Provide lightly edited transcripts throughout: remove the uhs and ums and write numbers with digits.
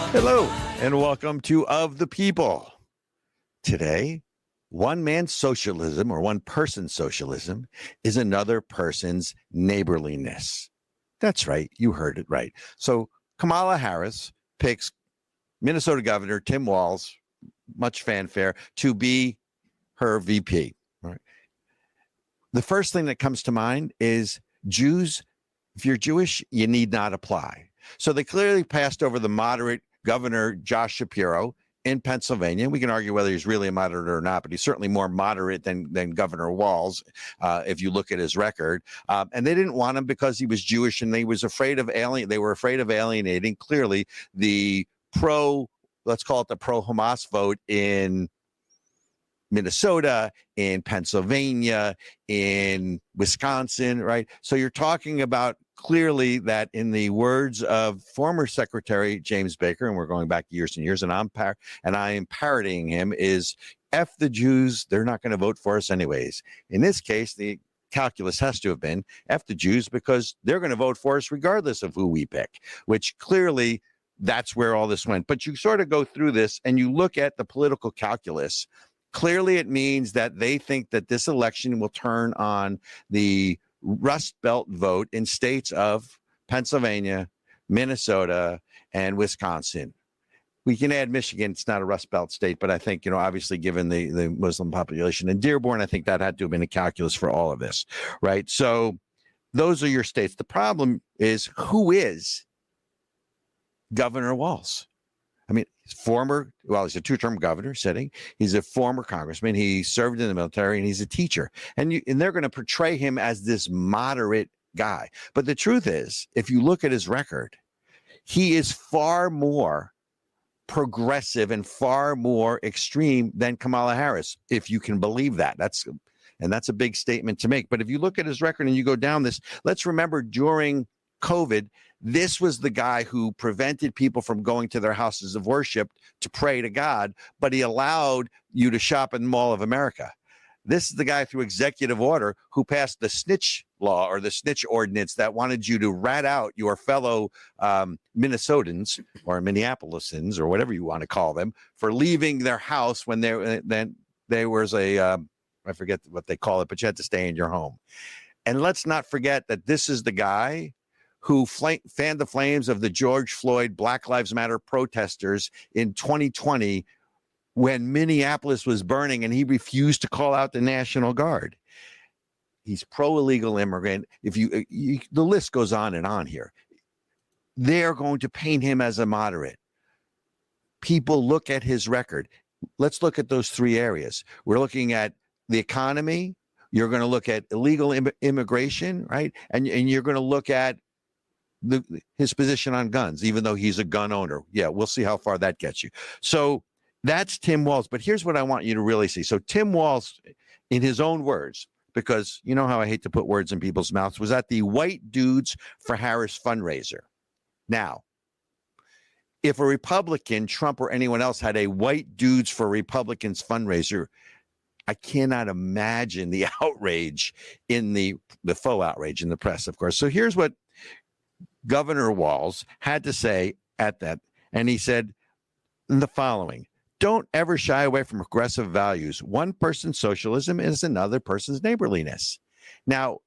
Hello, and welcome to Of the People. Today, one-man socialism or one-person socialism is another person's neighborliness. That's right. You heard it right. So Kamala Harris picks Minnesota Governor Tim Walz, much fanfare, to be her VP. Right. The first thing that comes to mind is Jews. If you're Jewish, you need not apply. So they clearly passed over the moderate Governor Josh Shapiro in Pennsylvania. We can argue whether he's really a moderate or not, but he's certainly more moderate than Governor Walz, if you look at his record. And they didn't want him because he was Jewish, and they were afraid of alienating clearly the let's call it the pro-Hamas vote in Minnesota, in Pennsylvania, in Wisconsin, right? So you're talking about clearly that, in the words of former Secretary James Baker, and we're going back years and years, and I am parodying him, is F the Jews, they're not going to vote for us anyways. In this case, the calculus has to have been F the Jews because they're going to vote for us regardless of who we pick, which clearly that's where all this went. But you sort of go through this and you look at the political calculus. Clearly, it means that they think that this election will turn on the Rust Belt vote in states of Pennsylvania, Minnesota, and Wisconsin. We can add Michigan. It's not a Rust Belt state, but I think, obviously given the Muslim population in Dearborn, I think that had to have been a calculus for all of this, right? So those are your states. The problem is, who is Governor Walz? I mean, he's a two-term governor sitting. He's a former congressman. He served in the military, and he's a teacher. And they're going to portray him as this moderate guy. But the truth is, if you look at his record, he is far more progressive and far more extreme than Kamala Harris, if you can believe that. That's a big statement to make. But if you look at his record and you go down this, let's remember during COVID, this was the guy who prevented people from going to their houses of worship to pray to God, but he allowed you to shop in the Mall of America. This is the guy through executive order who passed the snitch law or the snitch ordinance that wanted you to rat out your fellow Minnesotans or Minneapolisans or whatever you want to call them for leaving their house when there was I forget what they call it, but you had to stay in your home. And let's not forget that this is the guy who fanned the flames of the George Floyd Black Lives Matter protesters in 2020 when Minneapolis was burning and he refused to call out the National Guard. He's pro-illegal immigrant. The list goes on and on here. They're going to paint him as a moderate. People look at his record. Let's look at those three areas. We're looking at the economy. You're going to look at illegal immigration, right? And you're going to look at his position on guns, even though he's a gun owner. Yeah, we'll see how far that gets you. So that's Tim Walz. But here's what I want you to really see. So Tim Walz, in his own words, because you know how I hate to put words in people's mouths, was at the White Dudes for Harris fundraiser. Now, if a Republican, Trump or anyone else, had a White Dudes for Republicans fundraiser, I cannot imagine the outrage in the faux outrage in the press, of course. So here's what Governor Walz had to say at that. And he said the following: don't ever shy away from progressive values. One person's socialism is another person's neighborliness. Now,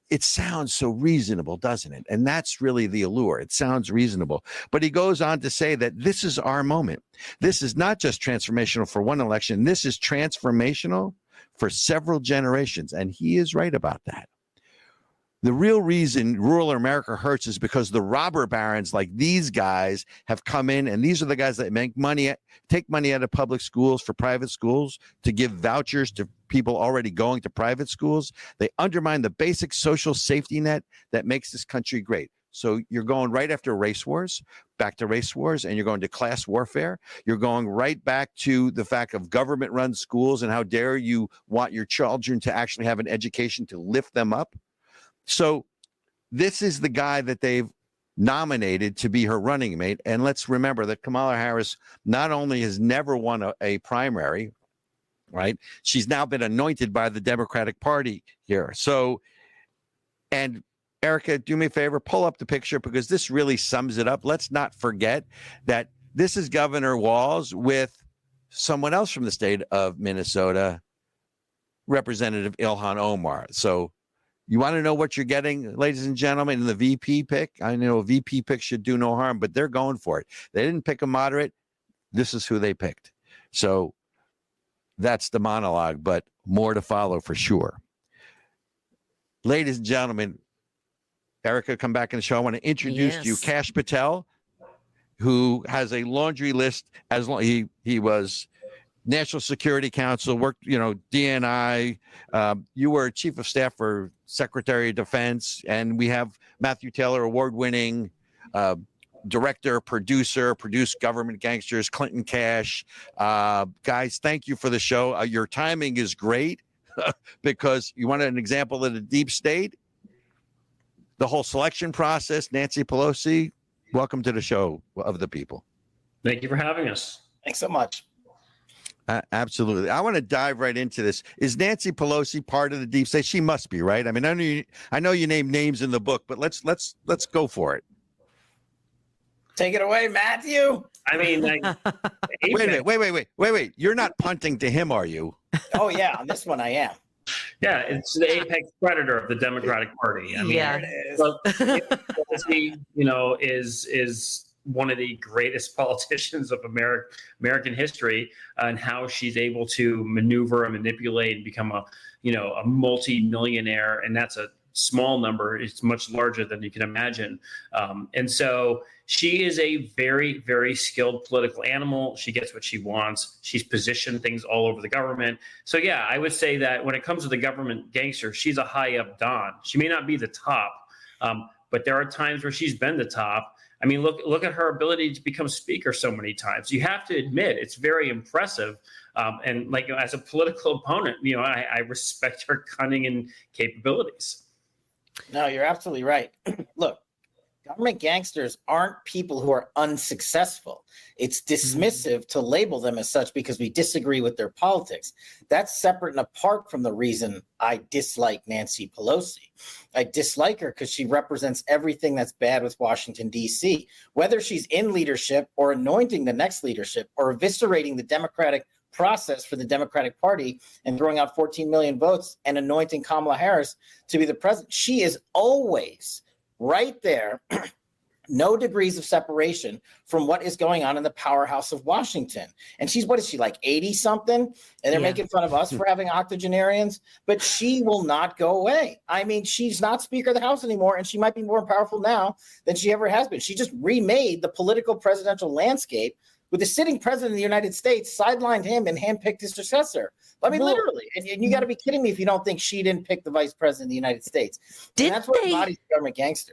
it sounds so reasonable, doesn't it? And that's really the allure. It sounds reasonable. But he goes on to say that this is our moment. This is not just transformational for one election. This is transformational for several generations. And he is right about that. The real reason rural America hurts is because the robber barons like these guys have come in, and these are the guys that make money, take money out of public schools for private schools to give vouchers to people already going to private schools. They undermine the basic social safety net that makes this country great. So you're going right after race wars, back to race wars, and you're going to class warfare. You're going right back to the fact of government-run schools and how dare you want your children to actually have an education to lift them up. So this is the guy that they've nominated to be her running mate. And let's remember that Kamala Harris not only has never won a primary, right? She's now been anointed by the Democratic Party here. So And Ericka, do me a favor, pull up the picture because this really sums it up. Let's not forget that this is Governor Walz with someone else from the state of Minnesota, Representative Ilhan Omar. So you want to know what you're getting, ladies and gentlemen, in the VP pick? I know a VP pick should do no harm, but they're going for it. They didn't pick a moderate. This is who they picked. So that's the monologue, but more to follow for sure. Ladies and gentlemen, Ericka, come back in the show. I want to introduce to you Kash Patel, who has a laundry list. As long he was National Security Council, worked, DNI. You were chief of staff for Secretary of Defense, and we have Matthew Taylor, award-winning director, producer, produced Government Gangsters, Clinton Cash. Guys, thank you for the show. Your timing is great because you wanted an example of the deep state, the whole selection process. Nancy Pelosi, welcome to the show of the people. Thank you for having us. Thanks so much. Absolutely. I want to dive right into this. Is Nancy Pelosi part of the deep state? She must be, right? I mean, I know you named names in the book, but let's go for it. Take it away, Matthew. I mean, wait. You're not punting to him, are you? Oh yeah, on this one I am. Yeah, it's the apex predator of the Democratic Party. I mean, yeah, Pelosi, is one of the greatest politicians of American history, and how she's able to maneuver and manipulate and become a multi-millionaire, and that's a small number. It's much larger than you can imagine. And so she is a very, very skilled political animal. She gets what she wants. She's positioned things all over the government. So yeah, I would say that when it comes to the government gangster, she's a high up Don. She may not be the top, but there are times where she's been the top. I mean, look at her ability to become speaker so many times. You have to admit it's very impressive. And as a political opponent, I respect her cunning and capabilities. No, you're absolutely right. Look, government gangsters aren't people who are unsuccessful. It's dismissive to label them as such because we disagree with their politics. That's separate and apart from the reason I dislike Nancy Pelosi. I dislike her because she represents everything that's bad with Washington, D.C., whether she's in leadership or anointing the next leadership or eviscerating the Democratic process for the Democratic Party and throwing out 14 million votes and anointing Kamala Harris to be the president. She is always right there, no degrees of separation from what is going on in the powerhouse of Washington. And what is she, like 80 something? And they're making fun of us for having octogenarians, but she will not go away. I mean, she's not Speaker of the House anymore, and she might be more powerful now than she ever has been. She just remade the political presidential landscape with the sitting president of the United States, sidelined him and handpicked his successor. I mean, literally. And you got to be kidding me if you don't think she didn't pick the vice president of the United States. And that's what embodies government gangster.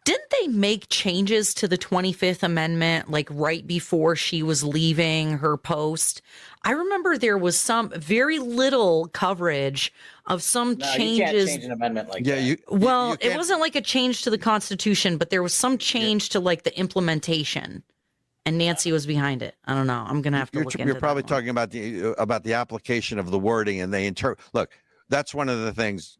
Didn't they make changes to the 25th Amendment right before she was leaving her post? I remember there was some very little coverage of some changes. You can't change an amendment like that. It wasn't like a change to the Constitution, but there was some change to the implementation. And Nancy was behind it. I don't know. I'm going to have to look into it. You're probably talking about the application of the wording, and they look. That's one of the things,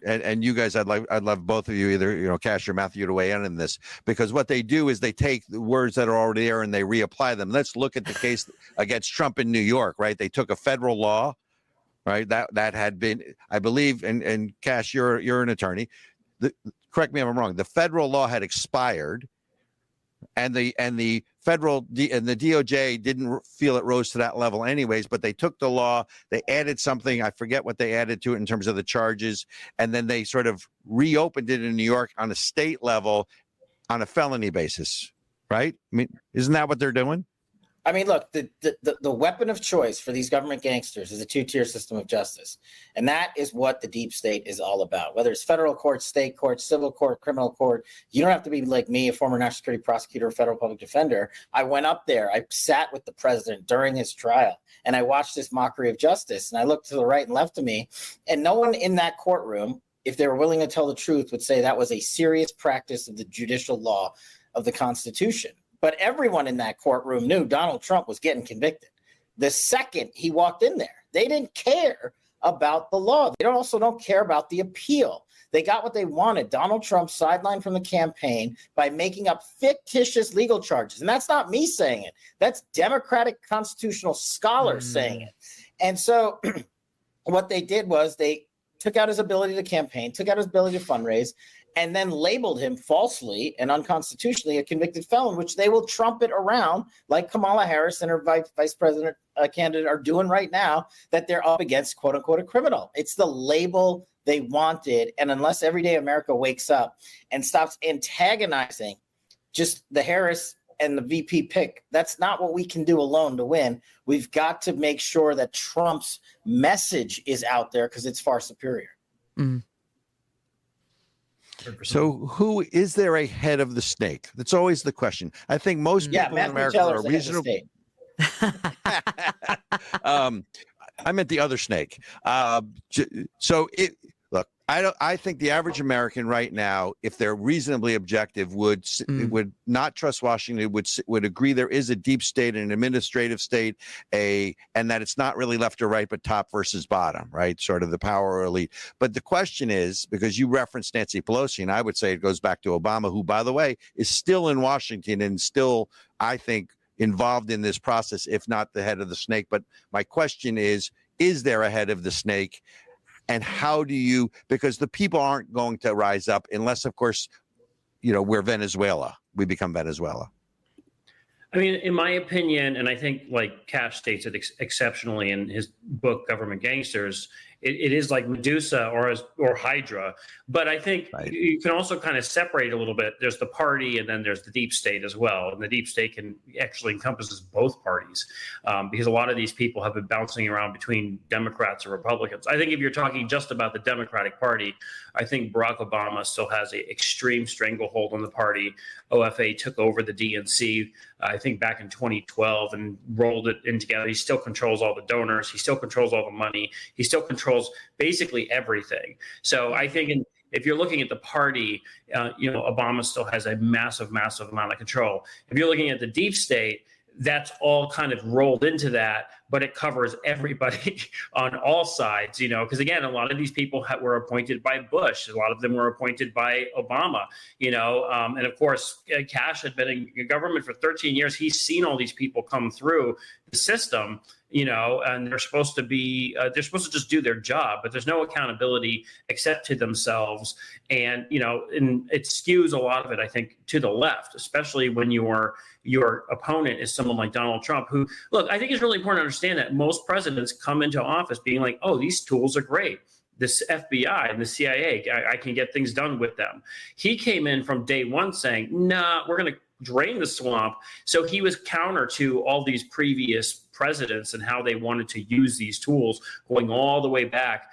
and you guys, I'd love both of you, either Kash or Matthew, to weigh in on this, because what they do is they take the words that are already there and they reapply them. Let's look at the case against Trump in New York. Right? They took a federal law, right? That had been, I believe, and Kash, you're an attorney. Correct me if I'm wrong. The federal law had expired. And the federal and the DOJ didn't feel it rose to that level anyways, but they took the law, they added something, I forget what they added to it in terms of the charges, and then they sort of reopened it in New York on a state level on a felony basis, right? I mean, isn't that what they're doing? I mean, look, the weapon of choice for these government gangsters is a two-tier system of justice. And that is what the deep state is all about. Whether it's federal court, state court, civil court, criminal court, you don't have to be like me, a former national security prosecutor, federal public defender. I went up there, I sat with the president during his trial, and I watched this mockery of justice. And I looked to the right and left of me, and no one in that courtroom, if they were willing to tell the truth, would say that was a serious practice of the judicial law of the Constitution. But everyone in that courtroom knew Donald Trump was getting convicted. The second he walked in there, they didn't care about the law. They also don't care about the appeal. They got what they wanted. Donald Trump sidelined from the campaign by making up fictitious legal charges. And that's not me saying it. That's Democratic constitutional scholars saying it. And so what they did was they took out his ability to campaign, took out his ability to fundraise, and then labeled him falsely and unconstitutionally a convicted felon, which they will trumpet around like Kamala Harris and her vice president candidate are doing right now, that they're up against, quote unquote, a criminal. It's the label they wanted. And unless everyday America wakes up and stops antagonizing just the Harris and the VP pick, that's not what we can do alone to win. We've got to make sure that Trump's message is out there because it's far superior. Mm. So who is there a head of the snake? That's always the question. I think most people in America are reasonable. I meant the other snake. Look, I think the average American right now, if they're reasonably objective, would not trust Washington. Would agree there is a deep state and an administrative state, and that it's not really left or right, but top versus bottom, right? Sort of the power elite. But the question is, because you referenced Nancy Pelosi, and I would say it goes back to Obama, who, by the way, is still in Washington and still, I think, involved in this process, if not the head of the snake. But my question is there a head of the snake? And how do you, because the people aren't going to rise up unless, of course, we're Venezuela. We become Venezuela. I mean, in my opinion, and I think like Kash states it exceptionally in his book, Government Gangsters, it is like Medusa or Hydra. But I think you can also kind of separate a little bit. There's the party and then there's the deep state as well. And the deep state can actually encompasses both parties because a lot of these people have been bouncing around between Democrats and Republicans. I think if you're talking just about the Democratic Party, I think Barack Obama still has an extreme stranglehold on the party. OFA took over the DNC, I think back in 2012 and rolled it in together. He still controls all the donors. He still controls all the money. He still controls basically everything. So I think if you're looking at the party, Obama still has a massive, massive amount of control. If you're looking at the deep state, that's all kind of rolled into that, but it covers everybody on all sides, because again, a lot of these people were appointed by Bush. A lot of them were appointed by Obama, and of course, Kash had been in government for 13 years. He's seen all these people come through the system, and they're supposed to just do their job, but there's no accountability except to themselves. And, and it skews a lot of it, I think, to the left, especially when your opponent is someone like Donald Trump, who, look, I think it's really important to understand that most presidents come into office being like, oh, these tools are great. This FBI and the CIA, I can get things done with them. He came in from day one saying, nah, we're going to drain the swamp. So he was counter to all these previous presidents and how they wanted to use these tools, going all the way back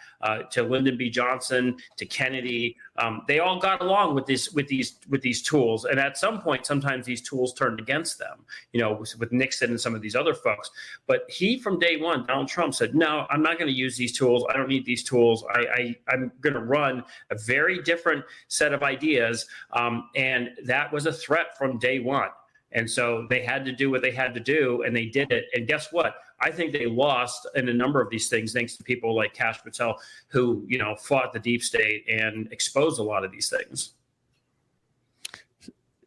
to Lyndon B. Johnson, to Kennedy. They all got along with these tools, and at some point, sometimes these tools turned against them. With Nixon and some of these other folks. But he, from day one, Donald Trump said, "No, I'm not going to use these tools. I don't need these tools. I'm going to run a very different set of ideas," and that was a threat from day one. And so they had to do what they had to do, and they did it. And guess what? I think they lost in a number of these things thanks to people like Kash Patel, who fought the deep state and exposed a lot of these things.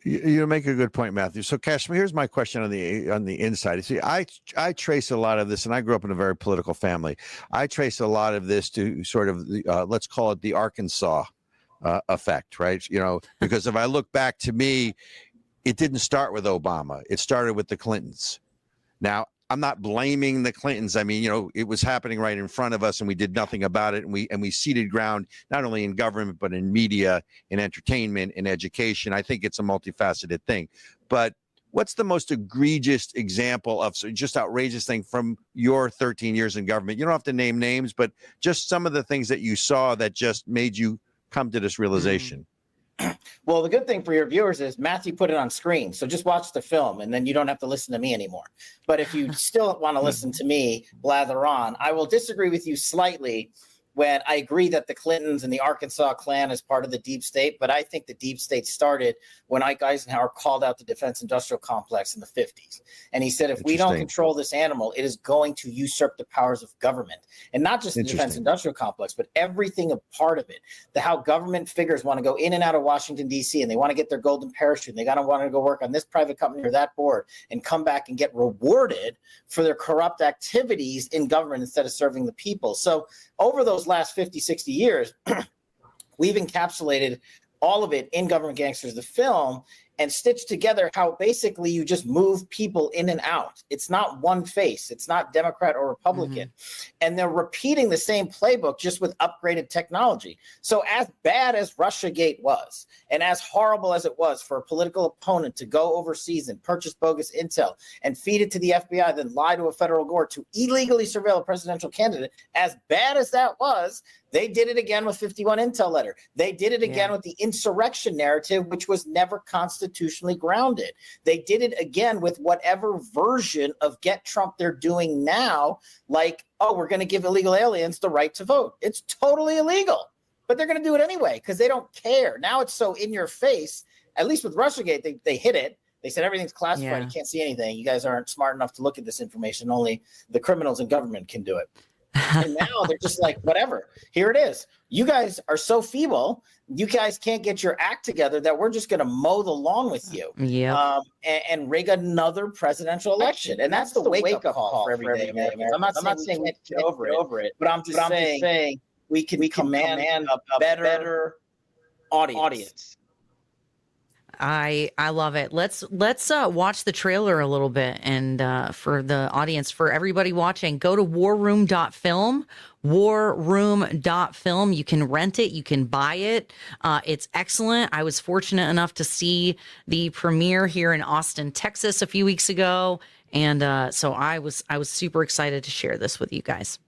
You make a good point, Matthew. So, Kash, here's my question on the inside. See, I trace a lot of this, and I grew up in a very political family. I trace a lot of this to sort of let's call it the Arkansas effect, right? Because if I look back, to me, it didn't start with Obama. It started with the Clintons. Now, I'm not blaming the Clintons. I mean, it was happening right in front of us, and we did nothing about it. And we ceded ground not only in government, but in media, in entertainment, in education. I think it's a multifaceted thing. But what's the most egregious example of just outrageous thing from your 13 years in government? You don't have to name names, but just some of the things that you saw that just made you come to this realization. Well, the good thing for your viewers is Matthew put it on screen. So just watch the film and then you don't have to listen to me anymore. But if you still want to listen to me blather on, I will disagree with you slightly when I agree that the Clintons and the Arkansas clan is part of the deep state, but I think the deep state started when Ike Eisenhower called out the defense industrial complex in the 50s. And he said, if we don't control this animal, it is going to usurp the powers of government. And not just the defense industrial complex, but everything a part of it. How government figures want to go in and out of Washington, D.C., and they want to get their golden parachute. And they want to go work on this private company or that board and come back and get rewarded for their corrupt activities in government instead of serving the people. So over those last 50, 60 years, we've encapsulated all of it in Government Gangsters, the film, and stitched together how basically you just move people in and out. It's not one face. It's not Democrat or Republican. And they're repeating the same playbook just with upgraded technology. So as bad as Russiagate was, and as horrible as it was for a political opponent to go overseas and purchase bogus intel and feed it to the FBI, then lie to a federal court to illegally surveil a presidential candidate, as bad as that was, they did it again with 51 Intel letter. They did it again with the insurrection narrative, which was never constitutionally grounded. They did it again with whatever version of Get Trump they're doing now, like, oh, we're going to give illegal aliens the right to vote. It's totally illegal, but they're going to do it anyway because they don't care. Now it's so in your face. At least with Russiagate, they hit it. They said everything's classified. You can't see anything. You guys aren't smart enough to look at this information. Only the criminals in government can do it. And now they're just like, whatever, here it is. You guys are so feeble. You guys can't get your act together that we're just going to mow the lawn with you and rig another presidential election. And that's the wake-up call for everyday Americans. I'm not saying we get over it, but I'm just saying we can command a better audience. I love it. Let's watch the trailer a little bit, and for the audience, for everybody watching, go to warroom.film. warroom.film. You can rent it, you can buy it. It's excellent. I was fortunate enough to see the premiere here in Austin, Texas a few weeks ago, and so I was super excited to share this with you guys.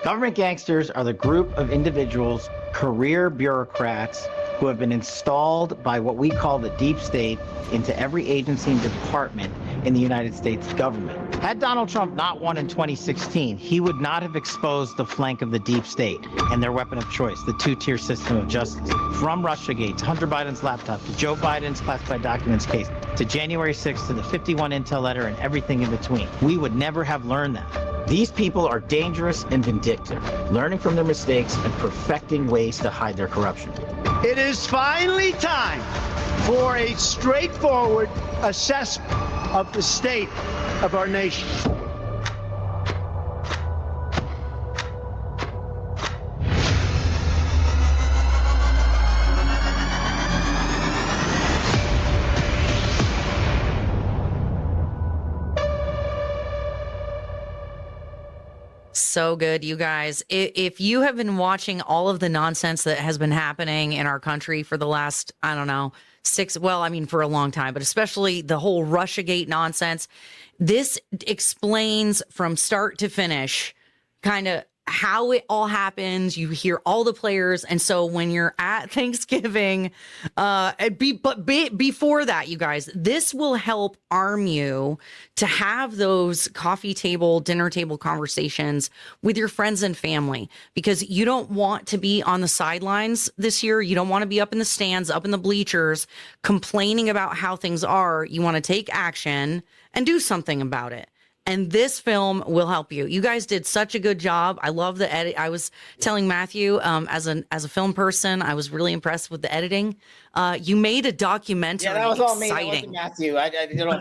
Government gangsters are the group of individuals, career bureaucrats, who have been installed by what we call the deep state into every agency and department in the United States government. Had Donald Trump not won in 2016, he would not have exposed the flank of the deep state and their weapon of choice, the two-tier system of justice. From Russiagate to Hunter Biden's laptop, to Joe Biden's classified documents case, to January 6th, to the 51 Intel letter and everything in between. We would never have learned that. These people are dangerous and vindictive, learning from their mistakes and perfecting ways to hide their corruption. It is finally time for a straightforward assessment of the state of our nation. So good, you guys. If you have been watching all of the nonsense that has been happening in our country for the last, I don't know, for a long time, but especially the whole Russiagate nonsense, this explains from start to finish kind of how it all happens. You hear all the players. And so when you're at Thanksgiving, before that, you guys, this will help arm you to have those coffee table, dinner table conversations with your friends and family, because you don't want to be on the sidelines this year. You don't want to be up in the stands, up in the bleachers, complaining about how things are. You want to take action and do something about it. And this film will help you. You guys did such a good job. I love the edit. I was telling Matthew, as a film person, I was really impressed with the editing. You made a documentary. Yeah, that was all me. That exciting. wasn't Matthew. I did all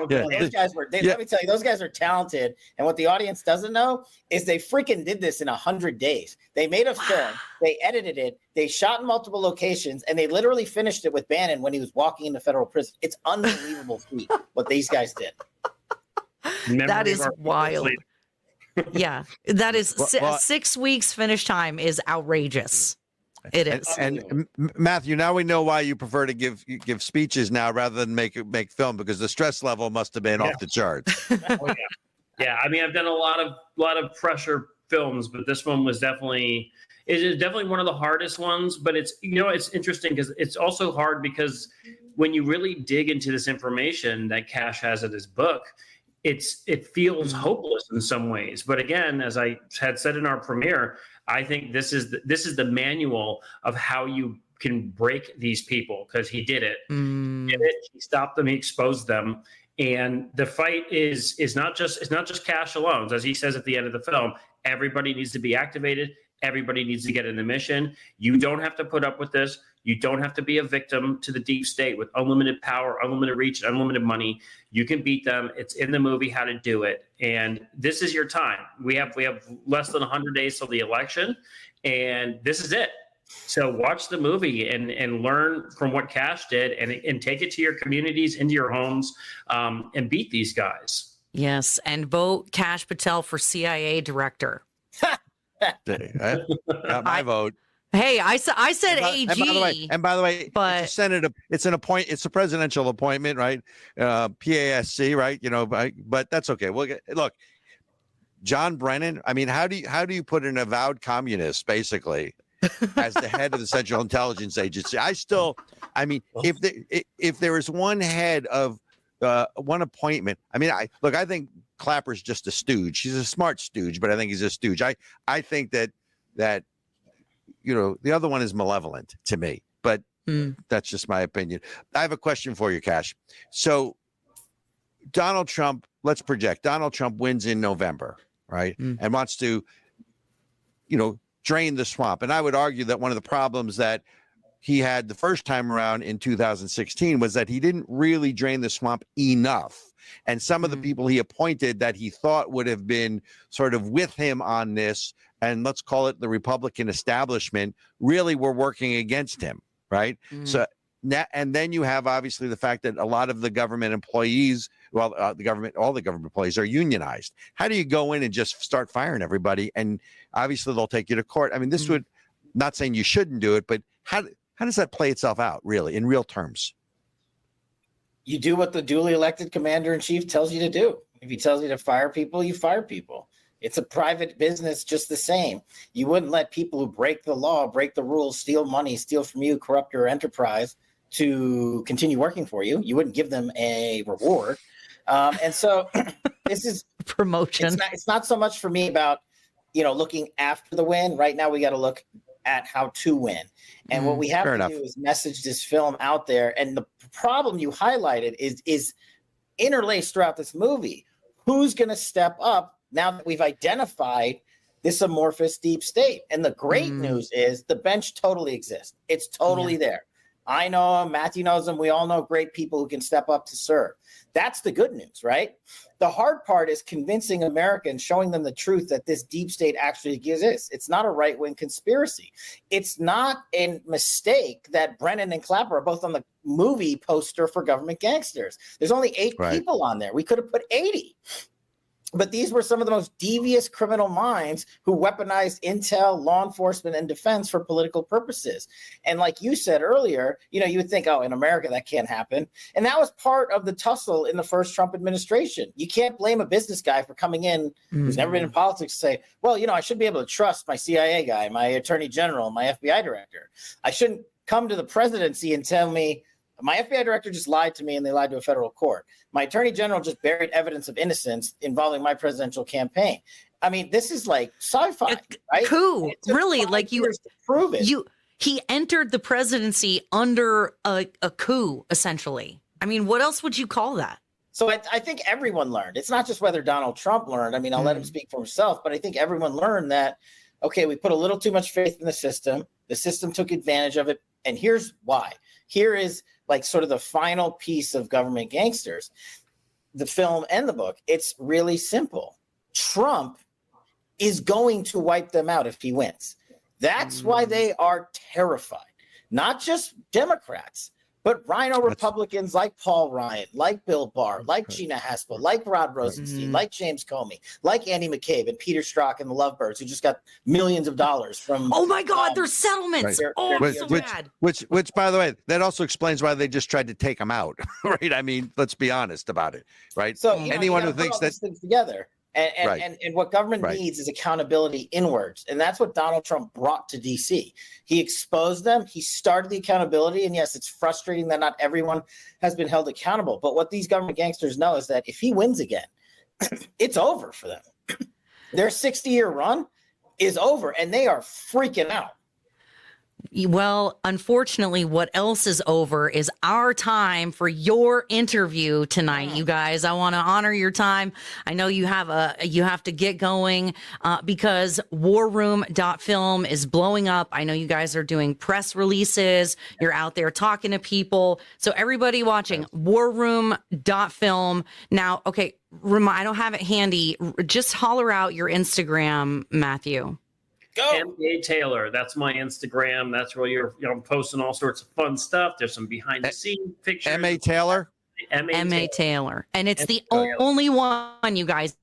the Those guys were. Let me tell you, those guys are talented. And what the audience doesn't know is they freaking did this in 100 days. They made a film. They edited it. They shot in multiple locations, and they literally finished it with Bannon when he was walking into federal prison. It's unbelievable feat what these guys did. That is wild. Yeah, that is 6 weeks finish time is outrageous. It is. And Matthew, now we know why you prefer to give speeches now rather than make film, because the stress level must have been off the charts. Yeah. I mean, I've done a lot of pressure films, but this one was definitely one of the hardest ones. But it's interesting because it's also hard because when you really dig into this information that Kash has in his book, it feels hopeless in some ways. But again, as I had said in our premiere, I think this is the manual of how you can break these people, because he did it. He did it. He stopped them. He exposed them. And the fight is not just Kash alone. As he says at the end of the film, everybody needs to be activated. Everybody needs to get in the mission. You don't have to put up with this. You don't have to be a victim to the deep state with unlimited power, unlimited reach, unlimited money. You can beat them. It's in the movie how to do it. And this is your time. We have less than 100 days till the election, and this is it. So watch the movie and learn from what Kash did, and take it to your communities, into your homes, and beat these guys. Yes, and vote Kash Patel for CIA director. Got my vote. Hey, I said AG. And by the way, but it's it's a presidential appointment, right? PASC, right? You know, but that's okay. Look, John Brennan. I mean, how do you put an avowed communist basically as the head of the Central Intelligence Agency? If there is one head of one appointment, I think Clapper's just a stooge. He's a smart stooge, but I think he's a stooge. I think that the other one is malevolent to me, but that's just my opinion. I have a question for you, Kash. So Donald Trump, let's project Donald Trump wins in November, right? And wants to, drain the swamp. And I would argue that one of the problems that he had the first time around in 2016 was that he didn't really drain the swamp enough. And some of the people he appointed that he thought would have been sort of with him on this, and let's call it the Republican establishment, really were working against him, right? So now, and then you have obviously the fact that a lot of the government employees, all the government employees are unionized. How do you go in and just start firing everybody? And obviously they'll take you to court. I mean, this would, not saying you shouldn't do it, but how does that play itself out really in real terms? You do what the duly elected commander-in-chief tells you to do. If he tells you to fire people, you fire people. It's a private business just the same. You wouldn't let people who break the law, break the rules, steal money, steal from you, corrupt your enterprise to continue working for you. You wouldn't give them a reward. And so this is promotion. It's not so much for me about, looking after the win. Right now, we got to look at how to win. And what we have to do is message this film out there. And the problem you highlighted is interlaced throughout this movie. Who's going to step up now that we've identified this amorphous deep state? And the great news is the bench totally exists. It's totally there. I know him, Matthew knows him. We all know great people who can step up to serve. That's the good news, right? The hard part is convincing Americans, showing them the truth that this deep state actually exists. It's not a right-wing conspiracy. It's not a mistake that Brennan and Clapper are both on the movie poster for Government Gangsters. There's only 8 people on there. We could have put 80. But these were some of the most devious criminal minds who weaponized intel, law enforcement, and defense for political purposes. And like you said earlier, you would think, oh, in America, that can't happen. And that was part of the tussle in the first Trump administration. You can't blame a business guy for coming in who's never been in politics to say, well, I should be able to trust my CIA guy, my attorney general, my FBI director. I shouldn't come to the presidency and tell me, my FBI director just lied to me and they lied to a federal court. My attorney general just buried evidence of innocence involving my presidential campaign. I mean, this is like sci-fi, right? Coup, really? Like to prove it. He entered the presidency under a coup, essentially. I mean, what else would you call that? So I think everyone learned. It's not just whether Donald Trump learned. I mean, I'll let him speak for himself, but I think everyone learned that, okay, we put a little too much faith in the system. The system took advantage of it. And here's why. Here is like sort of the final piece of Government Gangsters, the film and the book. It's really simple. Trump is going to wipe them out if he wins. That's why they are terrified. Not just Democrats, but Rhino Republicans like Paul Ryan, like Bill Barr, like Gina Haspel, like Rod Rosenstein, like James Comey, like Andy McCabe and Peter Strzok and the Lovebirds, who just got millions of dollars from. Oh my God, their settlements! So bad. Which, by the way, that also explains why they just tried to take him out, right? I mean, let's be honest about it, right? So anyone who thinks that things together. And what government needs is accountability inwards. And that's what Donald Trump brought to DC. He exposed them. He started the accountability. And yes, it's frustrating that not everyone has been held accountable. But what these government gangsters know is that if he wins again, it's over for them. Their 60-year run is over, and they are freaking out. Well, unfortunately, what else is over is our time for your interview tonight, you guys. I want to honor your time. I know you have to get going because warroom.film is blowing up. I know you guys are doing press releases. You're out there talking to people. So everybody watching, warroom.film. Now, okay, I don't have it handy. Just holler out your Instagram, Matthew. Go. M.A. Taylor. That's my Instagram. That's where I'm posting all sorts of fun stuff. There's some behind the scenes pictures. M.A. Taylor? M.A. Taylor. And it's the only one, you guys.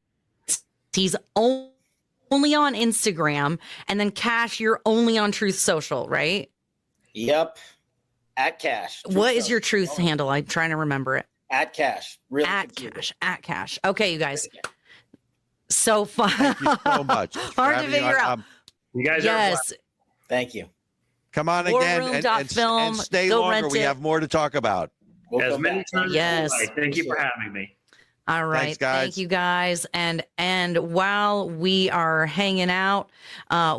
He's only on Instagram. And then Kash, you're only on Truth Social, right? Yep. At Kash. What is your Truth handle? I'm trying to remember it. At Kash. Really at Kash. At Kash. Okay, you guys. So fun. Thank you so much. Hard to figure out. You guys yes. Thank you. Come on again and stay longer. We have more to talk about. As many times yes. as you like. Thank you for having me. All right. Thanks, guys. Thank you, guys. And while we are hanging out,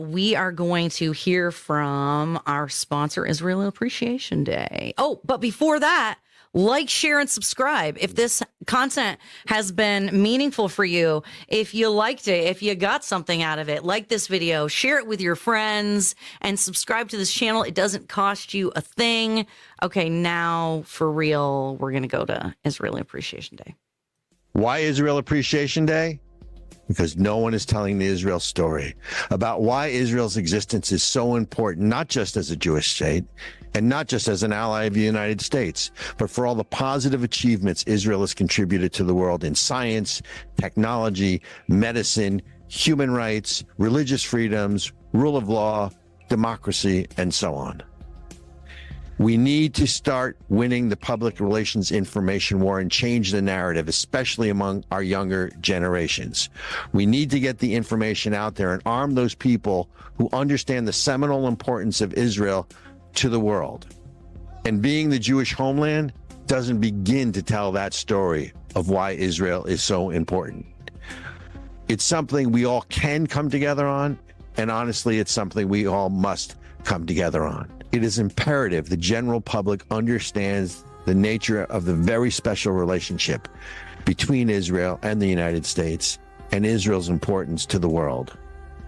we are going to hear from our sponsor, Israel Appreciation Day. Oh, but before that, like, share, and subscribe. If this content has been meaningful for you, if you liked it, if you got something out of it, like this video, share it with your friends, and subscribe to this channel. It doesn't cost you a thing. Okay, now for real, we're going to go to Israel Appreciation Day. Why Israel Appreciation Day? Because no one is telling the Israel story about why Israel's existence is so important, not just as a Jewish state and not just as an ally of the United States, but for all the positive achievements Israel has contributed to the world in science, technology, medicine, human rights, religious freedoms, rule of law, democracy, and so on. We need to start winning the public relations information war and change the narrative, especially among our younger generations. We need to get the information out there and arm those people who understand the seminal importance of Israel to the world. And being the Jewish homeland doesn't begin to tell that story of why Israel is so important. It's something we all can come together on, and honestly, it's something we all must come together on. It is imperative the general public understands the nature of the very special relationship between Israel and the United States and Israel's importance to the world.